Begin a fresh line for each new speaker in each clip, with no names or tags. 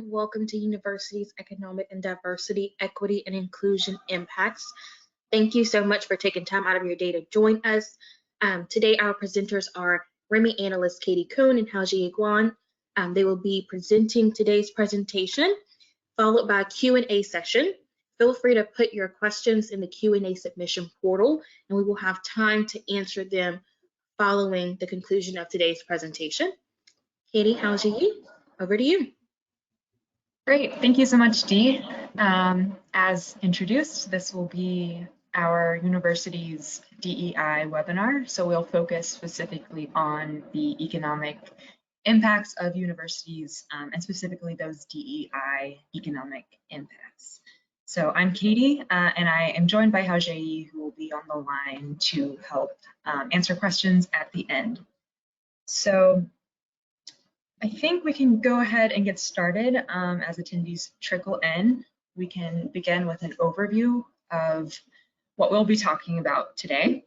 Welcome to University's Economic and Diversity, Equity, and Inclusion Impacts. Thank you so much for taking time out of your day to join us. Today, our presenters are REMI Analyst Katy, Koon, and Haozheyi, Guan. They will be presenting today's presentation, followed by a Q&A session. Feel free to put your questions in the Q&A submission portal, and we will have time to answer them following the conclusion of today's presentation. Katy, Haozheyi, over to you.
Great, thank you so much, Dee. As introduced, this will be our university's DEI webinar, so we'll focus specifically on the economic impacts of universities and specifically those DEI economic impacts. So I'm Katy, and I am joined by Haozheyi, who will be on the line to help answer questions at the end. So I think we can go ahead and get started. As attendees trickle in, we can begin with an overview of what we'll be talking about today.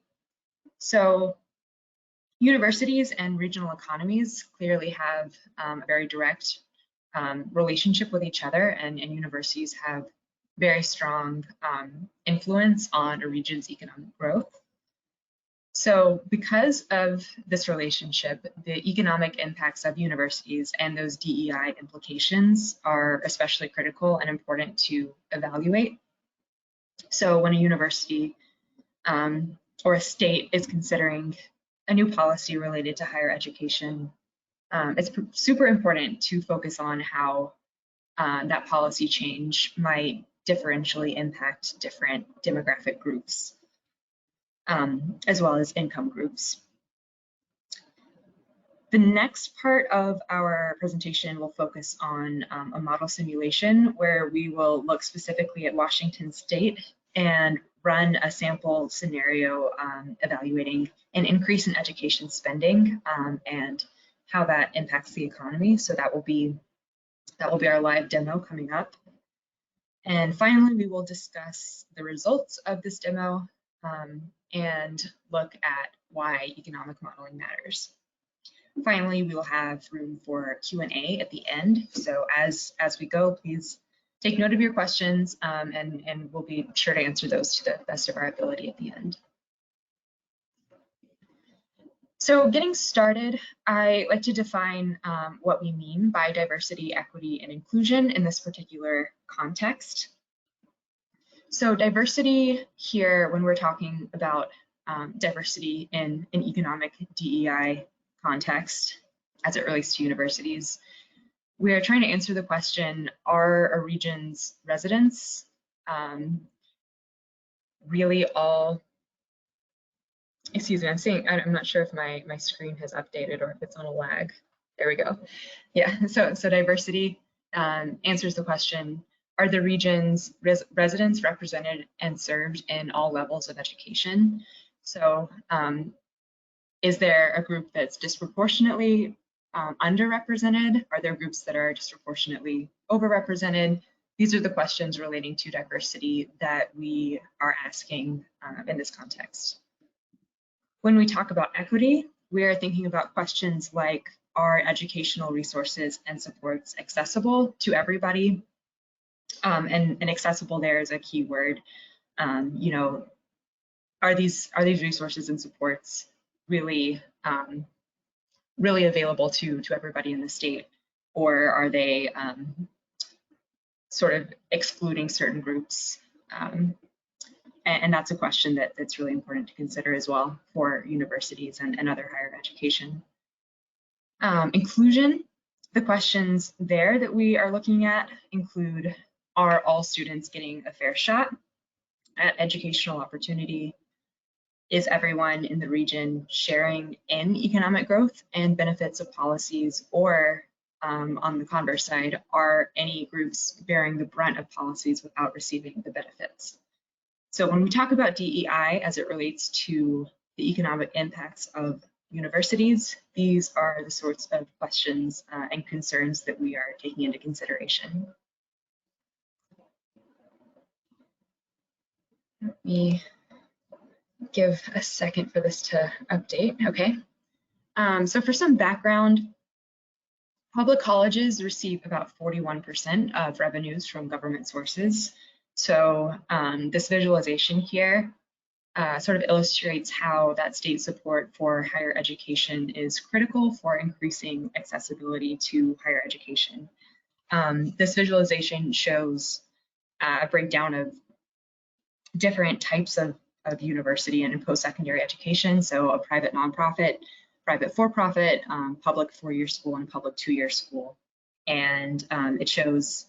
So universities and regional economies clearly have a very direct relationship with each other, and universities have very strong influence on a region's economic growth. So because of this relationship, the economic impacts of universities and those DEI implications are especially critical and important to evaluate. So when a university or a state is considering a new policy related to higher education, it's super important to focus on how that policy change might differentially impact different demographic groups, as well as income groups. The next part of our presentation will focus on a model simulation where we will look specifically at Washington State and run a sample scenario evaluating an increase in education spending and how that impacts the economy. So that will be our live demo coming up. And finally, we will discuss the results of this demo and look at why economic modeling matters. Finally, we will have room for Q&A at the end. So as we go, please take note of your questions and we'll be sure to answer those to the best of our ability at the end. So getting started, I like to define what we mean by diversity, equity, and inclusion in this particular context. So diversity here, when we're talking about diversity in an economic DEI context as it relates to universities, we are trying to answer the question, are a region's residents really all, excuse me, I'm not sure if my screen has updated or if it's on a lag. There we go. Yeah, so diversity answers the question, are the region's residents represented and served in all levels of education? So is there a group that's disproportionately underrepresented? Are there groups that are disproportionately overrepresented? These are the questions relating to diversity that we are asking in this context. When we talk about equity, we are thinking about questions like, are educational resources and supports accessible to everybody? And accessible there is a key word. You know, are these resources and supports really really available to everybody in the state, or are they sort of excluding certain groups? And that's a question that's really important to consider as well for universities and other higher education. Inclusion, the questions there that we are looking at include, are all students getting a fair shot at educational opportunity? Is everyone in the region sharing in economic growth and benefits of policies, or on the converse side, are any groups bearing the brunt of policies without receiving the benefits? So when we talk about DEI as it relates to the economic impacts of universities, these are the sorts of questions and concerns that we are taking into consideration. Let me give a second for this to update. Okay. So for some background, Public colleges receive about 41% of revenues from government sources. So this visualization here sort of illustrates how that state support for higher education is critical for increasing accessibility to higher education. This visualization shows a breakdown of different types of university and post-secondary education. So a private nonprofit, private for-profit, public four-year school, and public two-year school. And it shows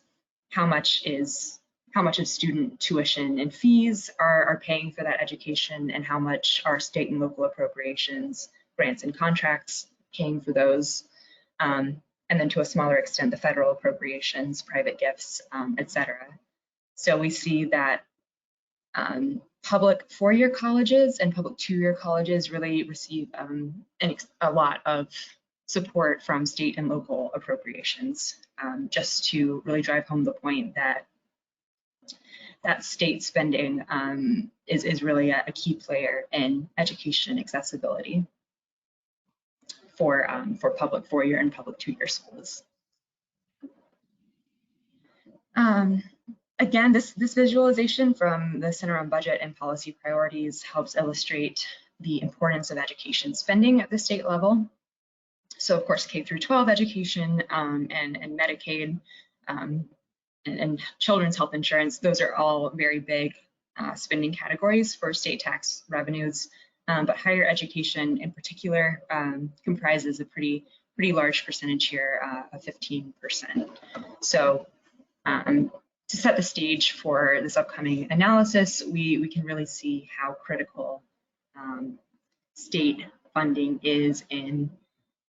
how much of student tuition and fees are paying for that education, and how much are state and local appropriations, grants and contracts paying for those. And then to a smaller extent, the federal appropriations, private gifts, et cetera. So we see that public four-year colleges and public two-year colleges really receive a lot of support from state and local appropriations, just to really drive home the point that state spending is really a key player in education accessibility for public four-year and public two-year schools. Again, this visualization from the Center on Budget and Policy Priorities helps illustrate the importance of education spending at the state level. So of course, K through 12 education and Medicaid and children's health insurance, those are all very big spending categories for state tax revenues. But higher education in particular comprises a pretty large percentage here of 15%. So to set the stage for this upcoming analysis, we can really see how critical state funding is in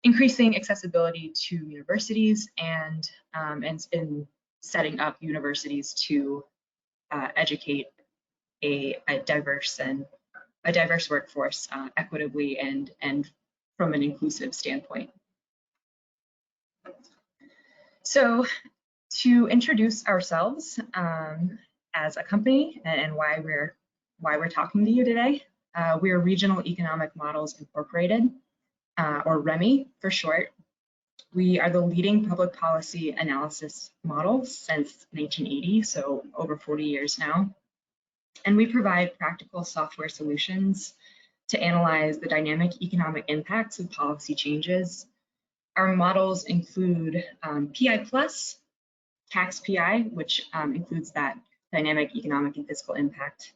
increasing accessibility to universities and in setting up universities to educate a diverse workforce equitably and from an inclusive standpoint. So to introduce ourselves as a company and why we're talking to you today, we're Regional Economic Models Incorporated, or REMI for short. We are the leading public policy analysis model since 1980, so over 40 years now. And we provide practical software solutions to analyze the dynamic economic impacts of policy changes. Our models include PI+, tax PI, which includes that dynamic economic and fiscal impact.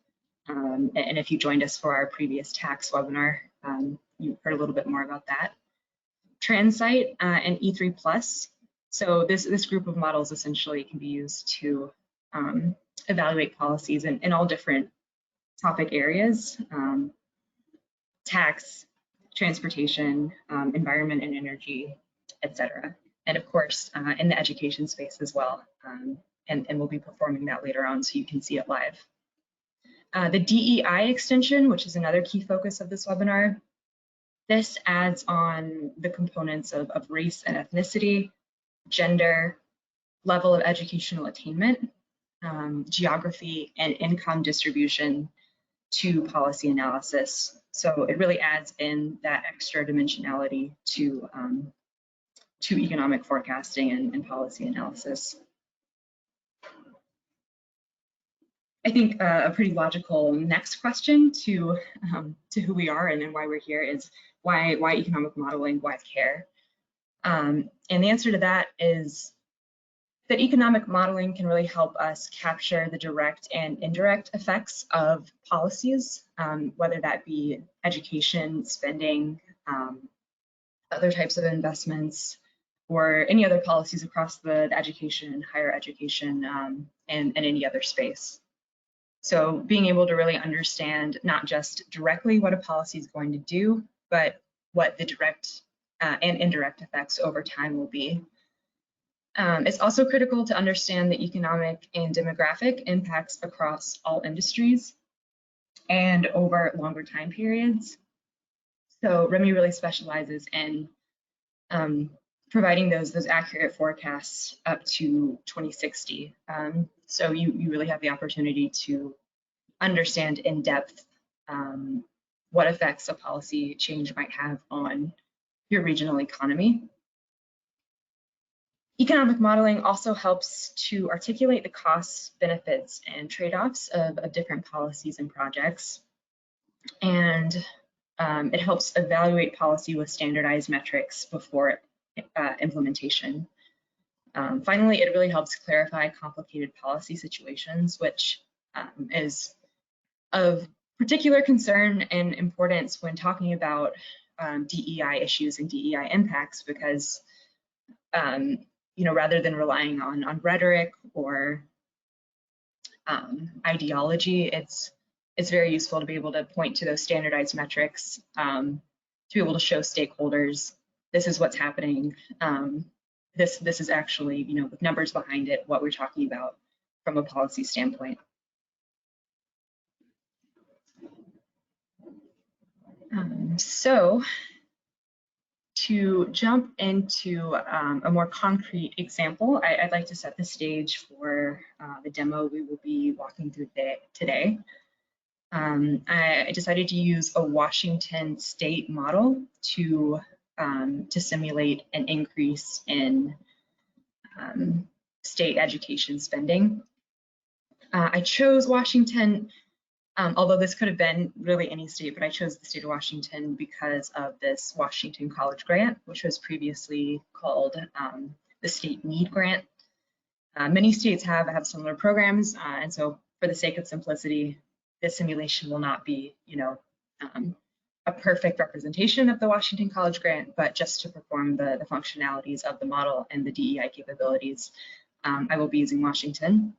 And if you joined us for our previous tax webinar, you heard a little bit more about that. Transite and E3+. So this group of models essentially can be used to evaluate policies in all different topic areas, tax, transportation, environment and energy, etc. And of course, in the education space as well. And we'll be performing that later on so you can see it live. The DEI extension, which is another key focus of this webinar, this adds on the components of race and ethnicity, gender, level of educational attainment, geography, and income distribution to policy analysis. So it really adds in that extra dimensionality to economic forecasting and policy analysis. I think a pretty logical next question to who we are and why we're here is why economic modeling, why care? And the answer to that is that economic modeling can really help us capture the direct and indirect effects of policies, whether that be education, spending, other types of investments, or any other policies across the education, higher education, and any other space. So being able to really understand not just directly what a policy is going to do, but what the direct and indirect effects over time will be. It's also critical to understand the economic and demographic impacts across all industries and over longer time periods. So REMI really specializes in providing those accurate forecasts up to 2060. So you really have the opportunity to understand in depth what effects a policy change might have on your regional economy. Economic modeling also helps to articulate the costs, benefits, and trade-offs of different policies and projects. And it helps evaluate policy with standardized metrics before implementation. Finally, it really helps clarify complicated policy situations, which is of particular concern and importance when talking about DEI issues and DEI impacts, because rather than relying on rhetoric or ideology, it's very useful to be able to point to those standardized metrics, to be able to show stakeholders this is what's happening. This is actually, with numbers behind it, what we're talking about from a policy standpoint. So to jump into a more concrete example, I'd like to set the stage for the demo we will be walking through today. I decided to use a Washington state model to simulate an increase in state education spending. I chose Washington, although this could have been really any state, but I chose the state of Washington because of this Washington College Grant, which was previously called the State Need Grant. Many states have similar programs, and so for the sake of simplicity, this simulation will not be, a perfect representation of the Washington College Grant, but just to perform the functionalities of the model and the DEI capabilities, I will be using Washington.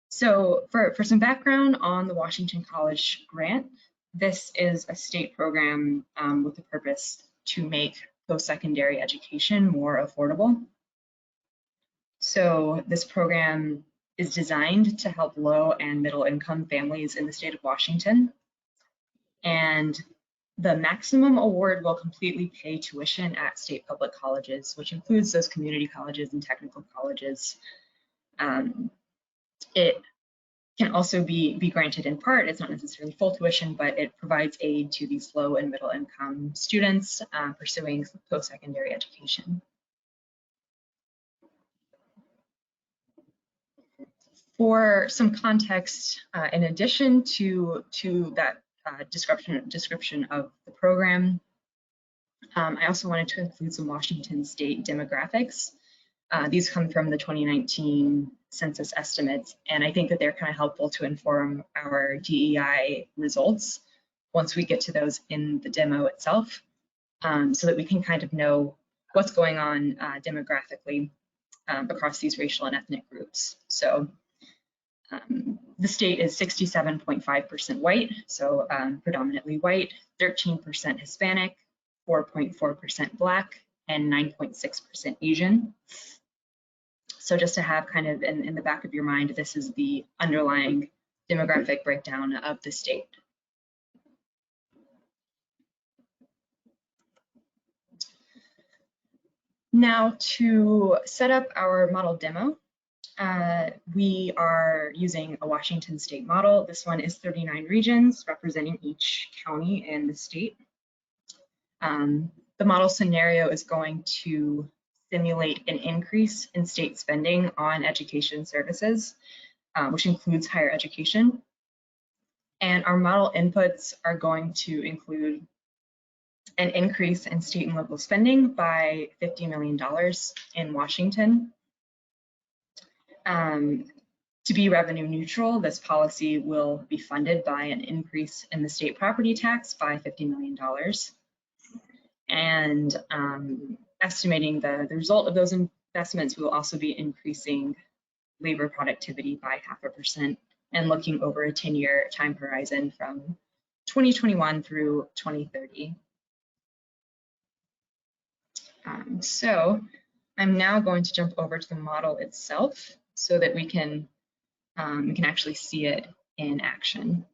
So for some background on the Washington College Grant, this is a state program with the purpose to make post-secondary education more affordable. So this program is designed to help low and middle income families in the state of Washington. And the maximum award will completely pay tuition at state public colleges, which includes those community colleges and technical colleges. It can also be granted in part. It's not necessarily full tuition, but it provides aid to these low and middle income students pursuing post-secondary education. For some context, in addition to that description of the program, I also wanted to include some Washington state demographics. These come from the 2019 census estimates, and I think that they're kind of helpful to inform our DEI results once we get to those in the demo itself, so that we can kind of know what's going on demographically across these racial and ethnic groups. So the state is 67.5% white, so predominantly white, 13% Hispanic, 4.4% Black, and 9.6% Asian. So just to have kind of in the back of your mind, this is the underlying demographic breakdown of the state. Now to set up our model demo, we are using a Washington state model. This one is 39 regions representing each county in the state. The model scenario is going to simulate an increase in state spending on education services, which includes higher education. And our model inputs are going to include an increase in state and local spending by $50 million in Washington. To be revenue neutral, this policy will be funded by an increase in the state property tax by $50 million. And estimating the result of those investments, we will also be increasing labor productivity by 0.5% and looking over a 10-year time horizon from 2021 through 2030. So I'm now going to jump over to the model itself so that we can actually see it in action.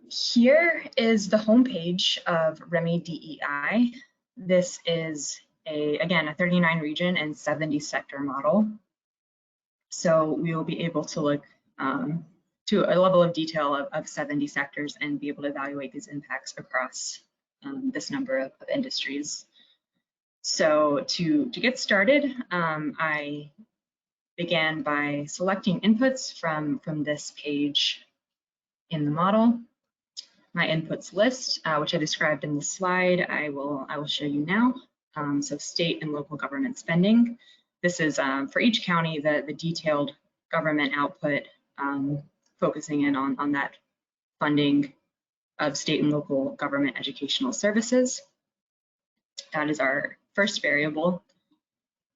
Here is the homepage of REMI-DEI. This is again a 39 region and 70 sector model. So we will be able to look to a level of detail of 70 sectors and be able to evaluate these impacts across this number of industries. So to get started, I began by selecting inputs from this page in the model. My inputs list, which I described in the slide, I will show you now. So state and local government spending. This is for each county the detailed government output, focusing in on that funding of state and local government educational services. That is our first variable.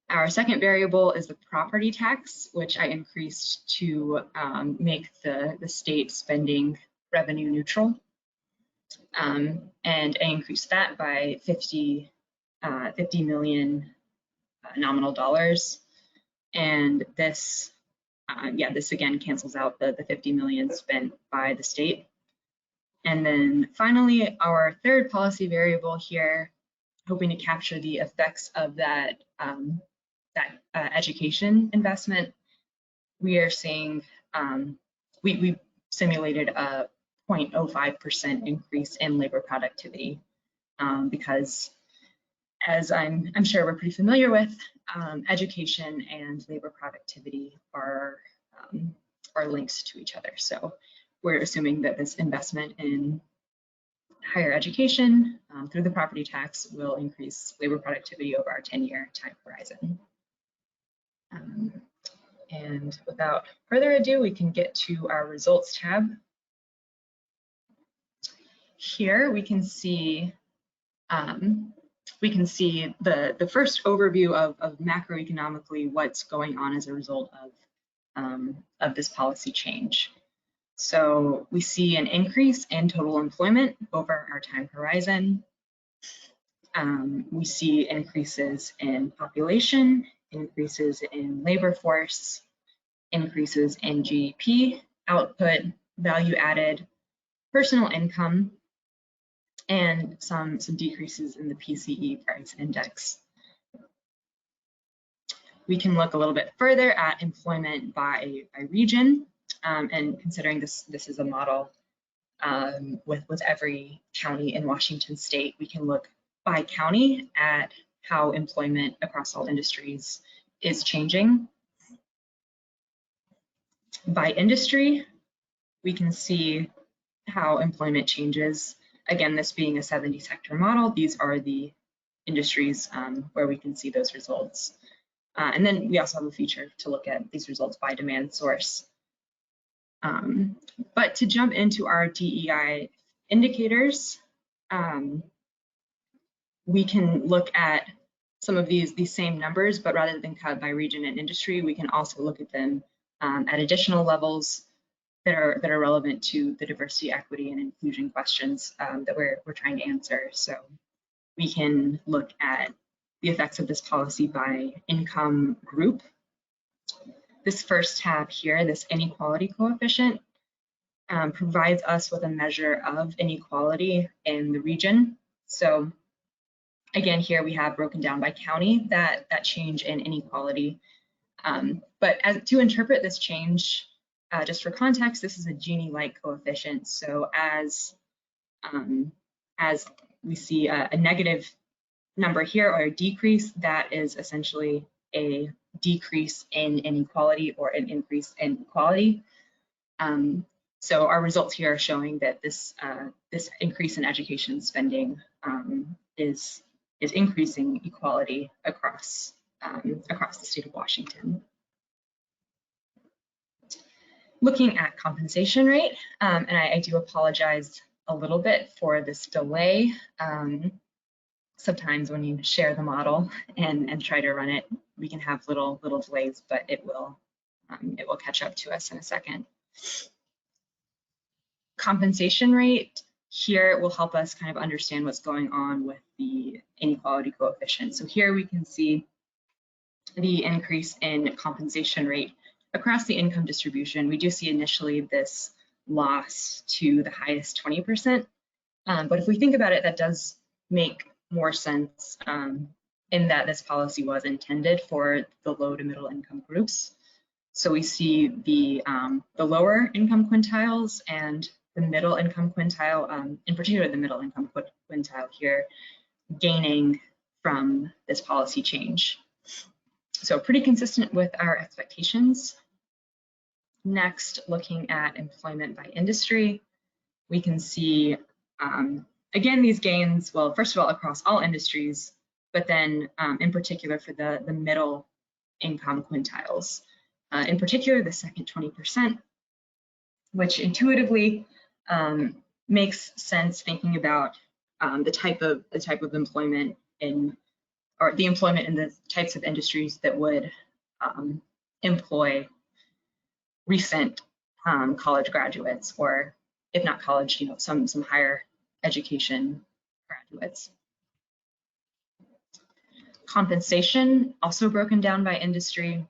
Our second variable is the property tax, which I increased to make the state spending revenue neutral. And I increased that by 50 million nominal dollars. And this, this again cancels out the 50 million spent by the state. And then finally, our third policy variable here, hoping to capture the effects of that education investment, we are seeing, we simulated a 0.05% increase in labor productivity, because as I'm sure we're pretty familiar with, education and labor productivity are linked to each other. So we're assuming that this investment in higher education through the property tax will increase labor productivity over our 10-year time horizon. And without further ado, we can get to our results tab. Here we can see the first overview of macroeconomically what's going on as a result of this policy change. So we see an increase in total employment over our time horizon. We see increases in population, increases in labor force, increases in GDP, output, value added, personal income, and some decreases in the PCE price index. We can look a little bit further at employment by region, and considering this is a model with every county in Washington state, we can look by county at how employment across all industries is changing. By industry, we can see how employment changes. Again, this being a 70 sector model, these are the industries where we can see those results. And then we also have a feature to look at these results by demand source. But to jump into our DEI indicators, we can look at some of these same numbers, but rather than cut by region and industry, we can also look at them at additional levels that are relevant to the diversity, equity, and inclusion questions that we're trying to answer. So we can look at the effects of this policy by income group. This first tab here, this inequality coefficient, provides us with a measure of inequality in the region. So again, here we have broken down by county that change in inequality. But to interpret this change, just for context, this is a Gini-like coefficient. So as we see a negative number here, or a decrease, that is essentially a decrease in inequality or an increase in equality. So our results here are showing that this increase in education spending is increasing equality across the state of Washington. Looking at compensation rate, and I do apologize a little bit for this delay. Sometimes when you share the model and try to run it, we can have little delays, but it will catch up to us in a second. Compensation rate here will help us kind of understand what's going on with the inequality coefficient. So here we can see the increase in compensation rate across the income distribution. We do see initially this loss to the highest 20%, but if we think about it, that does make more sense in that this policy was intended for the low to middle income groups. So we see the lower income quintiles and the middle income quintile, in particular the middle income quintile here, gaining from this policy change. So pretty consistent with our expectations. Next, looking at employment by industry, we can see, again, these gains, well, first of all, across all industries, but then in particular for the middle income quintiles. In particular, the second 20%, which intuitively makes sense thinking about the type of employment or the employment in the types of industries that would employ recent college graduates, or if not college, some higher education graduates. Compensation, also broken down by industry.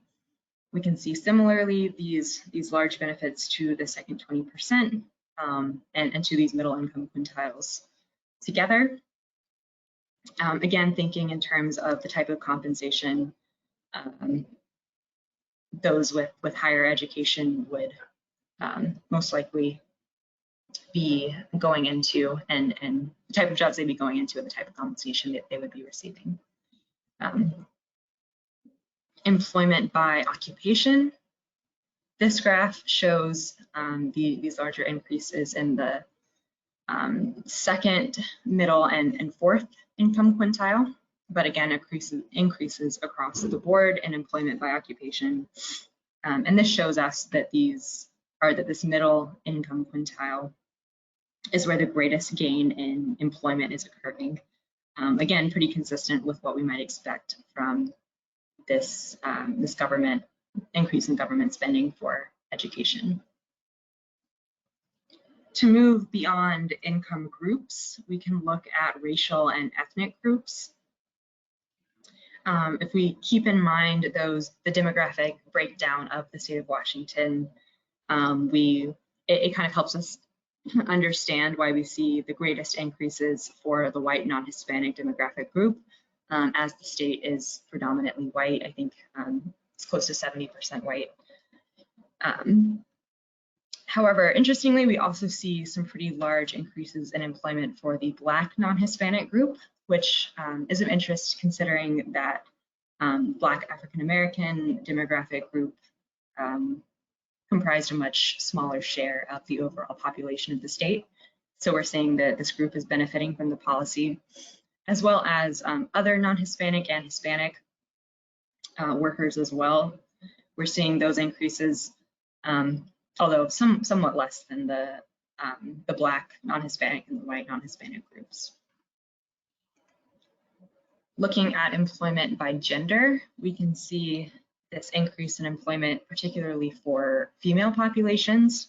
We can see similarly these large benefits to the second 20% and to these middle income quintiles together. Again, thinking in terms of the type of compensation those with higher education would most likely be going into, and the type of jobs they'd be going into, and the type of compensation that they would be receiving. Employment by occupation. This graph shows these larger increases in the second, middle, and fourth income quintile, but again, increases across the board in employment by occupation. And this shows us that this middle income quintile is where the greatest gain in employment is occurring. Again, pretty consistent with what we might expect from this increase in government spending for education. To move beyond income groups, we can look at racial and ethnic groups. If we keep in mind the demographic breakdown of the state of Washington, it kind of helps us understand why we see the greatest increases for the white non-Hispanic demographic group, as the state is predominantly white. I think it's close to 70% white. However, interestingly, we also see some pretty large increases in employment for the Black non-Hispanic group, which is of interest considering that Black African-American demographic group comprised a much smaller share of the overall population of the state. So we're seeing that this group is benefiting from the policy, as well as other non-Hispanic and Hispanic workers as well. We're seeing those increases, although somewhat less than the Black non-Hispanic and the white non-Hispanic groups. Looking at employment by gender, we can see this increase in employment, particularly for female populations.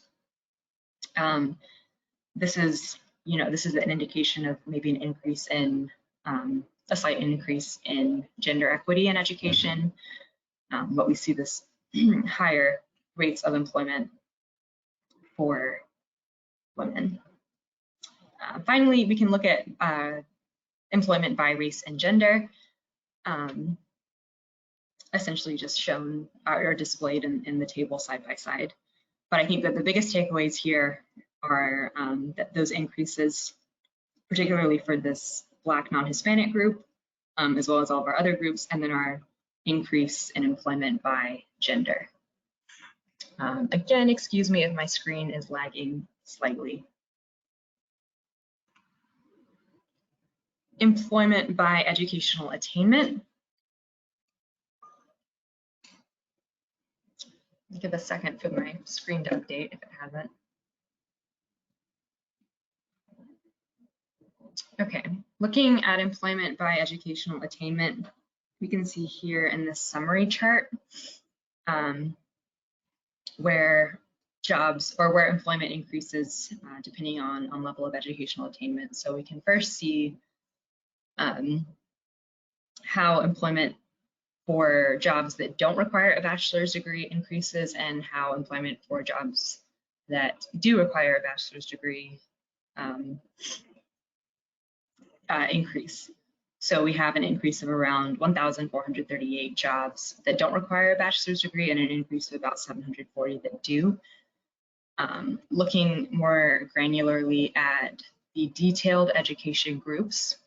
This is an indication of maybe an increase in a slight increase in gender equity in education, but we see this higher rates of employment for women. Finally, we can look at employment by race and gender, essentially just shown or displayed in the table side by side. But I think that the biggest takeaways here are that those increases, particularly for this Black non-Hispanic group, as well as all of our other groups, and then our increase in employment by gender. Again, excuse me if my screen is lagging slightly. Employment by educational attainment. Give a second for my screen to update if it hasn't. Okay, looking at employment by educational attainment, we can see here in this summary chart where jobs or where employment increases depending on level of educational attainment. So we can first see how employment for jobs that don't require a bachelor's degree increases, and how employment for jobs that do require a bachelor's degree increase. So we have an increase of around 1,438 jobs that don't require a bachelor's degree, and an increase of about 740 that do. Looking more granularly at the detailed education groups,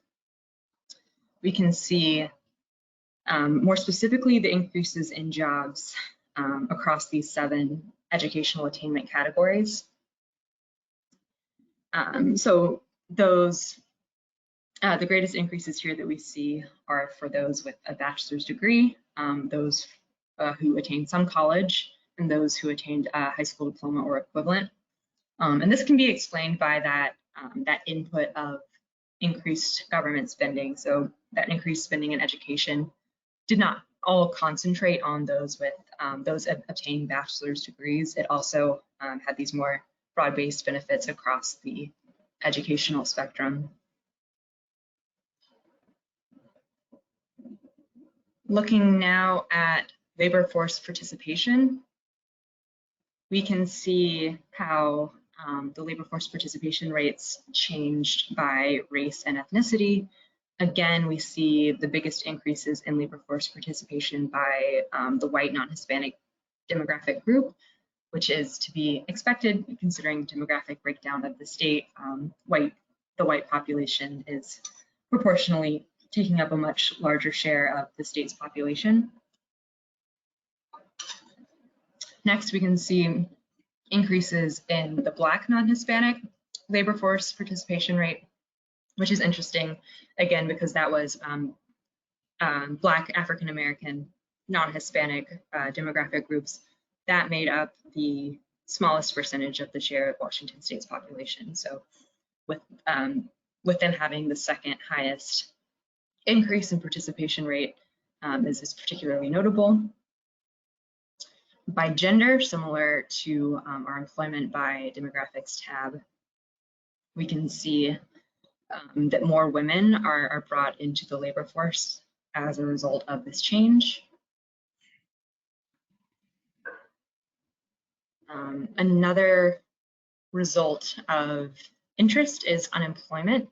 we can see more specifically the increases in jobs across these 7 educational attainment categories. So those, the greatest increases here that we see are for those with a bachelor's degree, those who attained some college, and those who attained a high school diploma or equivalent. And this can be explained by that, that input of increased government spending. So that increased spending in education did not all concentrate on those with those obtaining bachelor's degrees. It also had these more broad-based benefits across the educational spectrum. Looking now at labor force participation, we can see how the labor force participation rates changed by race and ethnicity. Again, we see the biggest increases in labor force participation by the white non-Hispanic demographic group, which is to be expected considering the demographic breakdown of the state. The white population is proportionally taking up a much larger share of the state's population. Next, we can see increases in the Black non-Hispanic labor force participation rate, which is interesting, again, because that was Black, African-American, non-Hispanic demographic groups that made up the smallest percentage of the share of Washington State's population. So with them having the second highest increase in participation rate, this is particularly notable. By gender, similar to our employment by demographics tab, we can see that more women are brought into the labor force as a result of this change. Another result of interest is unemployment.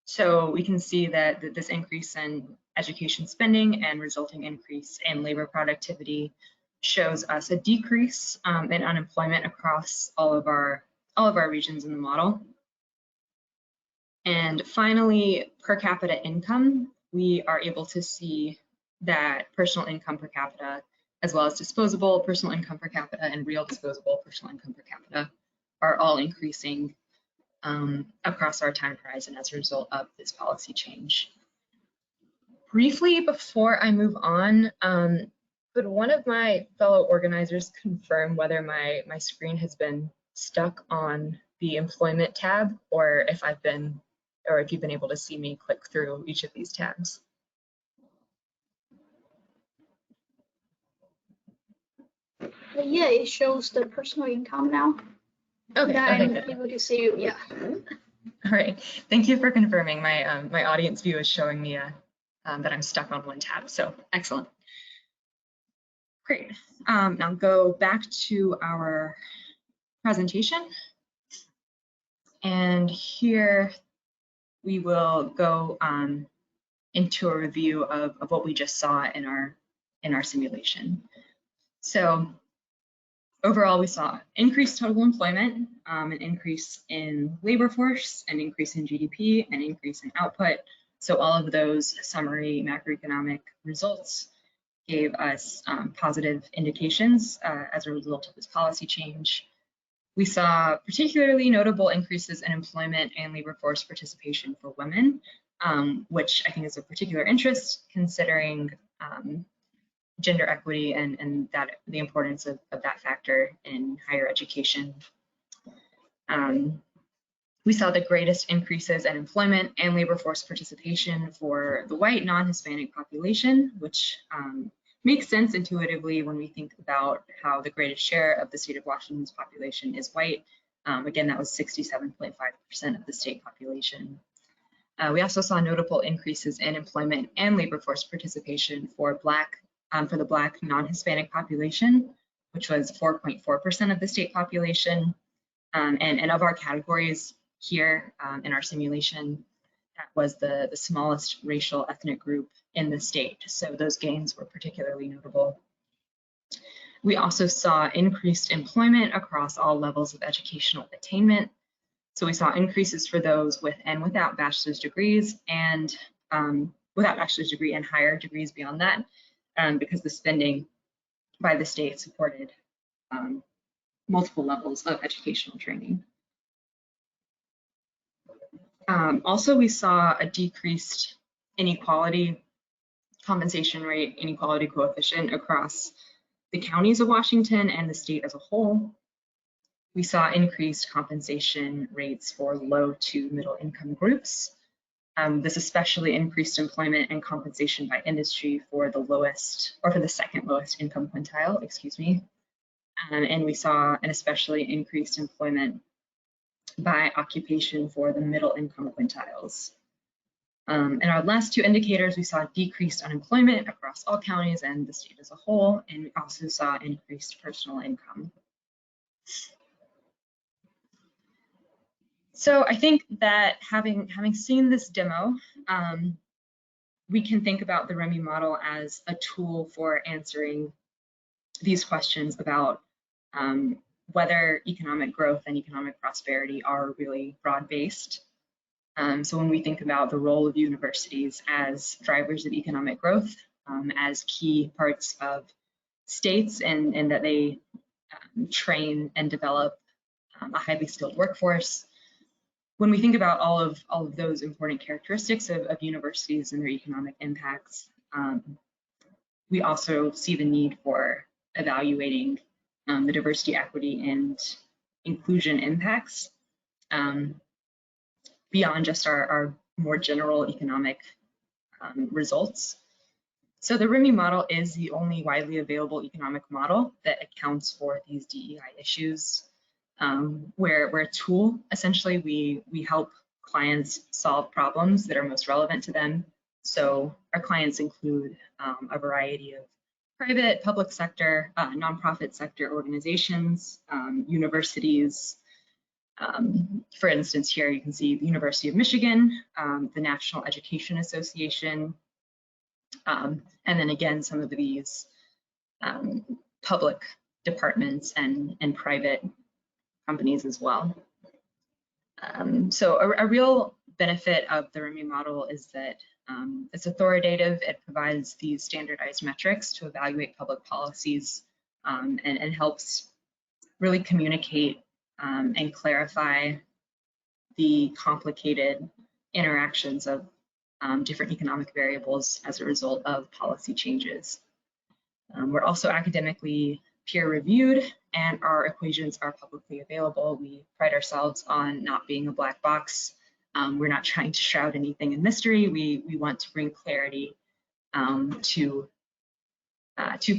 So we can see that this increase in education spending and resulting increase in labor productivity shows us a decrease in unemployment across all of our regions in the model. And finally, per capita income, we are able to see that personal income per capita, as well as disposable personal income per capita and real disposable personal income per capita, are all increasing across our time horizon as a result of this policy change. Briefly, before I move on, could one of my fellow organizers confirm whether my screen has been stuck on the employment tab, or if you've been able to see me click through each of these tabs?
Yeah, it shows the personal income now.
Okay,
I'm able to see you. Yeah.
All right. Thank you for confirming. My audience view is showing me that I'm stuck on one tab. So excellent. Great. Now go back to our presentation. And here we will go into a review of what we just saw in our simulation. So overall, we saw increased total employment, an increase in labor force, an increase in GDP, an increase in output. So all of those summary macroeconomic results gave us positive indications as a result of this policy change. We saw particularly notable increases in employment and labor force participation for women, which I think is of particular interest considering gender equity and that the importance of that factor in higher education. We saw the greatest increases in employment and labor force participation for the white non-Hispanic population, which makes sense intuitively when we think about how the greatest share of the state of Washington's population is white. Again, that was 67.5% of the state population. We also saw notable increases in employment and labor force participation for the Black non-Hispanic population, which was 4.4% of the state population. And of our categories here in our simulation, that was the smallest racial ethnic group in the state. So those gains were particularly notable. We also saw increased employment across all levels of educational attainment. So we saw increases for those with and without bachelor's degrees and without bachelor's degree and higher degrees beyond that, because the spending by the state supported multiple levels of educational training. Also, we saw a decreased inequality compensation rate, inequality coefficient across the counties of Washington and the state as a whole. We saw increased compensation rates for low to middle income groups. This especially increased employment and compensation by industry for the lowest, or for the second lowest income quintile, excuse me. And we saw an especially increased employment by occupation for the middle income quintiles. In our last two indicators, we saw decreased unemployment across all counties and the state as a whole, and we also saw increased personal income. So I think that having seen this demo, we can think about the REMI model as a tool for answering these questions about whether economic growth and economic prosperity are really broad-based. So when we think about the role of universities as drivers of economic growth, as key parts of states, and that they train and develop a highly skilled workforce, when we think about all of those important characteristics of universities and their economic impacts, we also see the need for evaluating the diversity, equity, and inclusion impacts beyond just our more general economic results. So the REMI model is the only widely available economic model that accounts for these DEI issues. We're a tool. Essentially, we help clients solve problems that are most relevant to them. So our clients include a variety of private, public sector, nonprofit sector organizations, universities. For instance, here you can see the University of Michigan, the National Education Association, and then again, some of these public departments and private companies as well. So a real benefit of the REMI model is that it's authoritative. It provides these standardized metrics to evaluate public policies and helps really communicate and clarify the complicated interactions of different economic variables as a result of policy changes. We're also academically peer-reviewed, and our equations are publicly available. We pride ourselves on not being a black box. We're not trying to shroud anything in mystery. We want to bring clarity to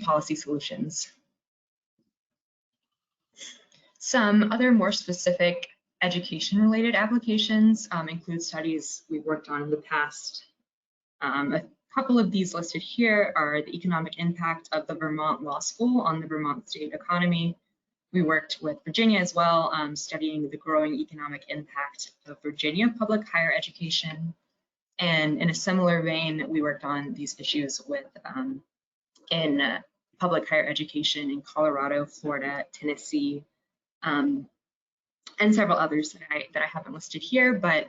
policy solutions. Some other more specific education-related applications include studies we've worked on in the past. A couple of these listed here are the economic impact of the Vermont Law School on the Vermont state economy. We worked with Virginia as well, studying the growing economic impact of Virginia public higher education. And in a similar vein, we worked on these issues with in public higher education in Colorado, Florida, Tennessee, and several others that I haven't listed here, but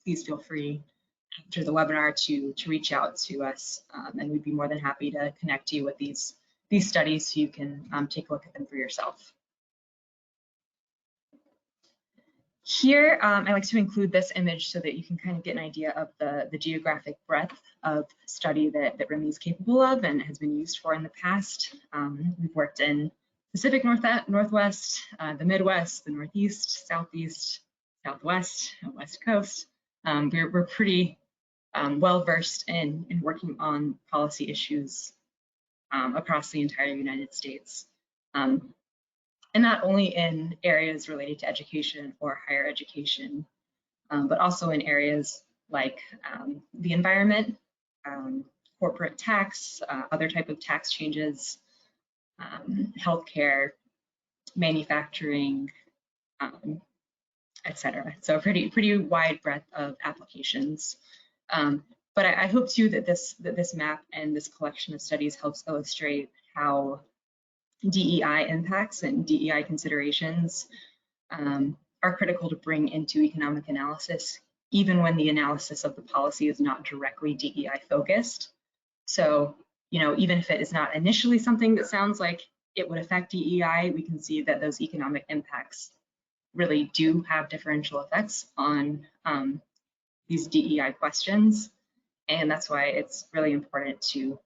please feel free after the webinar to reach out to us, and we'd be more than happy to connect you with these studies so you can take a look at them for yourself. Here, I like to include this image so that you can kind of get an idea of the geographic breadth of study that REMI is capable of and has been used for in the past. We've worked in Pacific Northwest, the Midwest, the Northeast, Southeast, Southwest, West Coast. We're pretty well versed in working on policy issues across the entire United States. And not only in areas related to education or higher education, but also in areas like the environment, corporate tax, other type of tax changes, healthcare, manufacturing, etc. So pretty wide breadth of applications. But I hope too that this map and this collection of studies helps illustrate how DEI impacts and DEI considerations are critical to bring into economic analysis even when the analysis of the policy is not directly DEI focused. So, even if it is not initially something that sounds like it would affect DEI, we can see that those economic impacts really do have differential effects on these DEI questions. And that's why it's really important to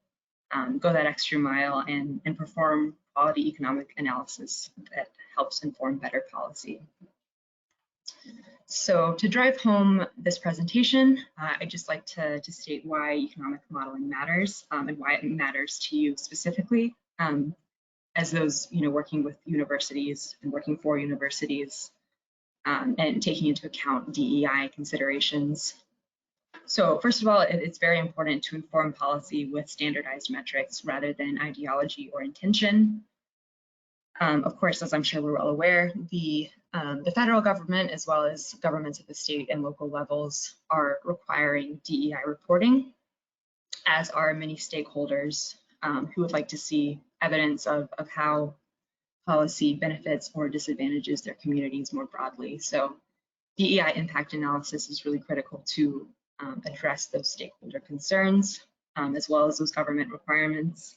go that extra mile and perform quality economic analysis that helps inform better policy. So to drive home this presentation, I'd just like to state why economic modeling matters and why it matters to you specifically as those working with universities and working for universities and taking into account DEI considerations. So first of all, it's very important to inform policy with standardized metrics rather than ideology or intention. Of course, as I'm sure we're well aware, the federal government, as well as governments at the state and local levels, are requiring DEI reporting, as are many stakeholders who would like to see evidence of how policy benefits or disadvantages their communities more broadly. So DEI impact analysis is really critical to address those stakeholder concerns, as well as those government requirements.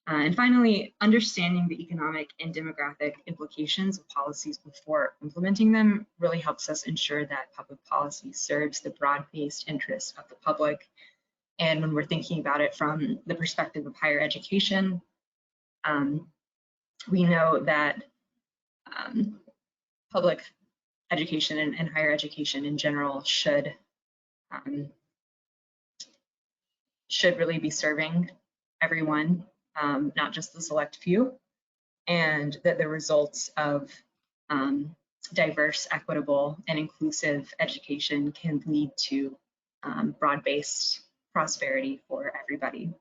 And finally, understanding the economic and demographic implications of policies before implementing them really helps us ensure that public policy serves the broad-based interests of the public. And when we're thinking about it from the perspective of higher education, we know that public education and higher education in general should really be serving everyone, not just the select few, and that the results of diverse, equitable, and inclusive education can lead to broad-based prosperity for everybody.